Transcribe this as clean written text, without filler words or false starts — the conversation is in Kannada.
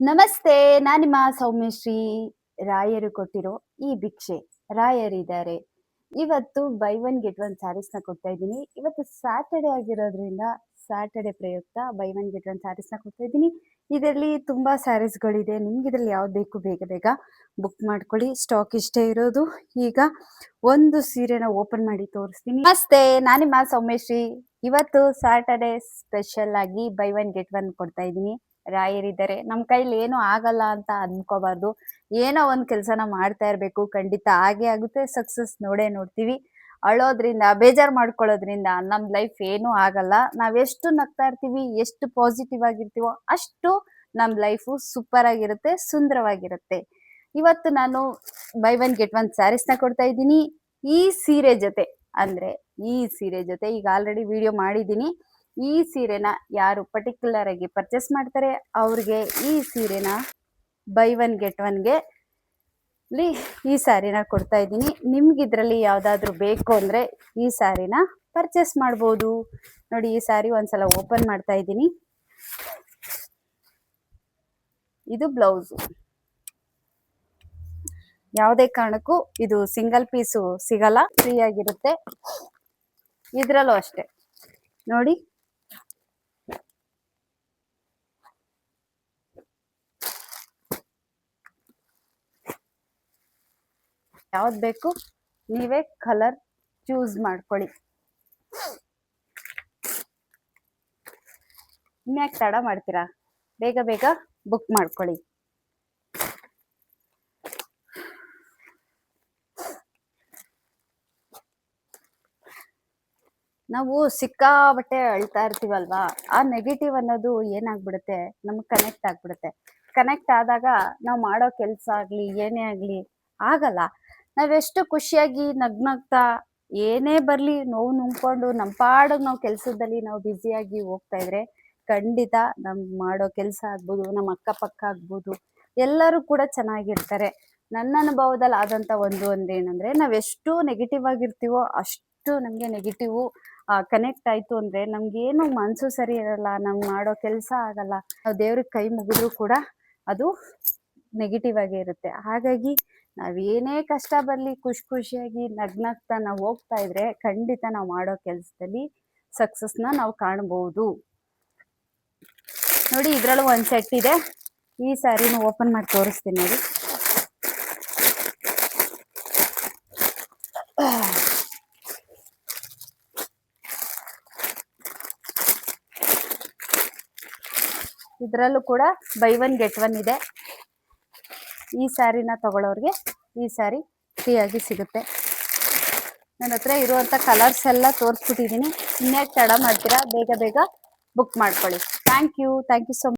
ನಮಸ್ತೆ. ನಾನು ನಿಮ್ಮ ಸೌಮ್ಯಶ್ರೀ. ರಾಯರು ಕೊಟ್ಟಿರೋ ಈ ಭಿಕ್ಷೆ. ರಾಯರಿದ್ದಾರೆ. ಇವತ್ತು ಬೈ ಒನ್ ಗೆಟ್ ಒನ್ ಸ್ಯಾರೀಸ್‌ನ ಕೊಡ್ತಾ ಇದ್ದೀನಿ. ಇವತ್ತು ಸ್ಯಾಟರ್‌ಡೇ ಆಗಿರೋದ್ರಿಂದ ಸ್ಯಾಟರ್‌ಡೇ ಪ್ರಯುಕ್ತ ಬೈ ಒನ್ ಗೆಟ್ ಒನ್ ಸ್ಯಾರೀಸ್‌ನ ಕೊಡ್ತಾ ಇದ್ದೀನಿ. ಇದರಲ್ಲಿ ತುಂಬಾ ಸ್ಯಾರೀಸ್‌ಗಳಿದೆ. ನಿಮ್ಗೆ ಇದ್ರಲ್ಲಿ ಯಾವ್ದು ಬೇಕು ಬೇಗ ಬೇಗ ಬುಕ್ ಮಾಡ್ಕೊಳ್ಳಿ. ಸ್ಟಾಕ್ ಇಷ್ಟೇ ಇರೋದು. ಈಗ ಒಂದು ಸೀರೆನ ಓಪನ್ ಮಾಡಿ ತೋರಿಸ್ತೀನಿ. ನಮಸ್ತೆ. ನಾನು ನಿಮ್ಮ ಸೌಮ್ಯಶ್ರೀ. ಇವತ್ತು ಸ್ಯಾಟರ್‌ಡೇ ಸ್ಪೆಷಲ್ ಆಗಿ ಬೈ ಒನ್ ಗೆಟ್ ಒನ್ ಕೊಡ್ತಾ ಇದ್ದೀನಿ. ರಾಯರಿದ್ದಾರೆ. ನಮ್ಮ ಕೈಲಿ ಏನು ಆಗಲ್ಲ ಅಂತ ಅನ್ಕೋಬಾರ್ದು. ಏನೋ ಒಂದ್ ಕೆಲ್ಸನ ಮಾಡ್ತಾ ಇರ್ಬೇಕು. ಖಂಡಿತ ಆಗೇ ಆಗುತ್ತೆ. ಸಕ್ಸಸ್ ನೋಡೇ ನೋಡ್ತೀವಿ. ಅಳೋದ್ರಿಂದ, ಬೇಜಾರ್ ಮಾಡ್ಕೊಳ್ಳೋದ್ರಿಂದ ನಮ್ ಲೈಫ್ ಏನೂ ಆಗಲ್ಲ. ನಾವೆಷ್ಟು ನಗ್ತಾ ಇರ್ತೀವಿ, ಎಷ್ಟು ಪಾಸಿಟಿವ್ ಆಗಿರ್ತೀವೋ ಅಷ್ಟು ನಮ್ ಲೈಫು ಸೂಪರ್ ಆಗಿರುತ್ತೆ, ಸುಂದರವಾಗಿರುತ್ತೆ. ಇವತ್ತು ನಾನು ಬೈ ಒನ್ ಗೆಟ್ ಒನ್ ಸ್ಯಾರೀಸ್‌ನ ಕೊಡ್ತಾ ಇದ್ದೀನಿ. ಈ ಸೀರೆ ಜೊತೆ ಅಂದ್ರೆ ಈ ಸೀರೆ ಜೊತೆ ಈಗ ಆಲ್ರೆಡಿ ವಿಡಿಯೋ ಮಾಡಿದ್ದೀನಿ. ಈ ಸೀರೆನ ಯಾರು ಪರ್ಟಿಕ್ಯುಲರ್ ಆಗಿ ಪರ್ಚೇಸ್ ಮಾಡ್ತಾರೆ ಅವ್ರಿಗೆ ಈ ಸೀರೆನ ಬೈ ಒನ್ ಗೆಟ್ ಒನ್ಗೆ ಈ ಸ್ಯಾರಿನ ಕೊಡ್ತಾ ಇದ್ದೀನಿ. ನಿಮ್ಗೆ ಇದ್ರಲ್ಲಿ ಯಾವ್ದಾದ್ರು ಬೇಕು ಅಂದ್ರೆ ಈ ಸ್ಯಾರಿನ ಪರ್ಚೇಸ್ ಮಾಡ್ಬೋದು. ನೋಡಿ, ಈ ಸ್ಯಾರಿ ಒಂದ್ಸಲ ಓಪನ್ ಮಾಡ್ತಾ ಇದ್ದೀನಿ. ಇದು ಬ್ಲೌಸು. ಯಾವುದೇ ಕಾರಣಕ್ಕೂ ಇದು ಸಿಂಗಲ್ ಪೀಸು ಸಿಗಲ್ಲ, ಫ್ರೀ ಆಗಿರುತ್ತೆ. ಇದ್ರಲ್ಲೂ ಅಷ್ಟೇ ನೋಡಿ, ಯಾವ್ದು ಬೇಕು ನೀವೇ ಕಲರ್ ಚೂಸ್ ಮಾಡ್ಕೊಳ್ಳಿ. ಇನ್ಯಾಕೆ ತಡ ಮಾಡ್ತೀರಾ? ಬೇಗ ಬೇಗ ಬುಕ್ ಮಾಡ್ಕೊಳ್ಳಿ. ನಾವು ಸಿಕ್ಕಾಬಟ್ಟೆ ಅಳ್ತಾ ಇರ್ತೀವಲ್ವಾ, ಆ ನೆಗೆಟಿವ್ ಅನ್ನೋದು ಏನಾಗ್ಬಿಡುತ್ತೆ, ನಮ್ಗೆ ಕನೆಕ್ಟ್ ಆಗ್ಬಿಡುತ್ತೆ. ಕನೆಕ್ಟ್ ಆದಾಗ ನಾವು ಮಾಡೋ ಕೆಲಸ ಆಗ್ಲಿ ಏನೇ ಆಗ್ಲಿ ಆಗಲ್ಲ. ನಾವೆಷ್ಟು ಖುಷಿಯಾಗಿ ನಗ್ನಗ್ತಾ ಏನೇ ಬರ್ಲಿ ನೋವು ನುಂಗ್ಕೊಂಡು ನಮ್ಮ ಪಾಡಿಗೆ ನಾವು ಕೆಲಸದಲ್ಲಿ ನಾವು ಬ್ಯುಸಿಯಾಗಿ ಹೋಗ್ತಾ ಇದ್ರೆ ಖಂಡಿತ ನಮ್ ಮಾಡೋ ಕೆಲಸ ಆಗ್ಬೋದು, ನಮ್ಮ ಅಕ್ಕಪಕ್ಕ ಆಗ್ಬೋದು, ಎಲ್ಲರೂ ಕೂಡ ಚೆನ್ನಾಗಿರ್ತಾರೆ. ನನ್ನ ಅನುಭವದಲ್ಲಿ ಆದಂತ ಒಂದೇನಂದ್ರೆ, ನಾವೆಷ್ಟು ನೆಗೆಟಿವ್ ಆಗಿರ್ತೀವೋ ಅಷ್ಟು ನಮ್ಗೆ ನೆಗೆಟಿವ್ ಕನೆಕ್ಟ್ ಆಯ್ತು ಅಂದ್ರೆ ನಮ್ಗೇನು ಮನ್ಸು ಸರಿ ಇರಲ್ಲ, ನಮ್ಗೆ ಮಾಡೋ ಕೆಲಸ ಆಗಲ್ಲ, ನಾವು ದೇವ್ರಿಗೆ ಕೈ ಮುಗಿದ್ರು ಕೂಡ ಅದು ನೆಗೆಟಿವ್ ಆಗೇ ಇರುತ್ತೆ. ಹಾಗಾಗಿ ನಾವೇನೇ ಕಷ್ಟ ಬರ್ಲಿ ಖುಷಿಯಾಗಿ ನಗ್ನಗ್ತಾ ನಾವು ಹೋಗ್ತಾ ಇದ್ರೆ ಖಂಡಿತ ನಾವು ಮಾಡೋ ಕೆಲಸದಲ್ಲಿ ಸಕ್ಸಸ್ನ ನಾವು ಕಾಣಬಹುದು. ನೋಡಿ, ಇದ್ರಲ್ಲೂ ಒಂದ್ ಸೆಟ್ ಇದೆ. ಈ ಸ್ಯಾರಿನ ಓಪನ್ ಮಾಡಿ ತೋರಿಸ್ತೀನಿ ನೋಡಿ. ಇದರಲ್ಲೂ ಕೂಡ ಬೈ ಒನ್ ಗೆಟ್ ಒನ್ ಇದೆ. ಈ ಸ್ಯಾರಿನ ತಗೊಳ್ಳೋರಿಗೆ ಈ ಸ್ಯಾರಿ ಫ್ರೀ ಆಗಿ ಸಿಗುತ್ತೆ. ನನ್ನ ಹತ್ರ ಇರುವಂತ ಕಲರ್ಸ್ ಎಲ್ಲ ತೋರಿಸ್ಬಿಟ್ಟಿದ್ದೀನಿ. ಇನ್ಯಾಕೆ ತಡ ಮಾಡ್ತೀರಾ? ಬೇಗ ಬೇಗ ಬುಕ್ ಮಾಡ್ಕೊಳ್ಳಿ. Thank you so much.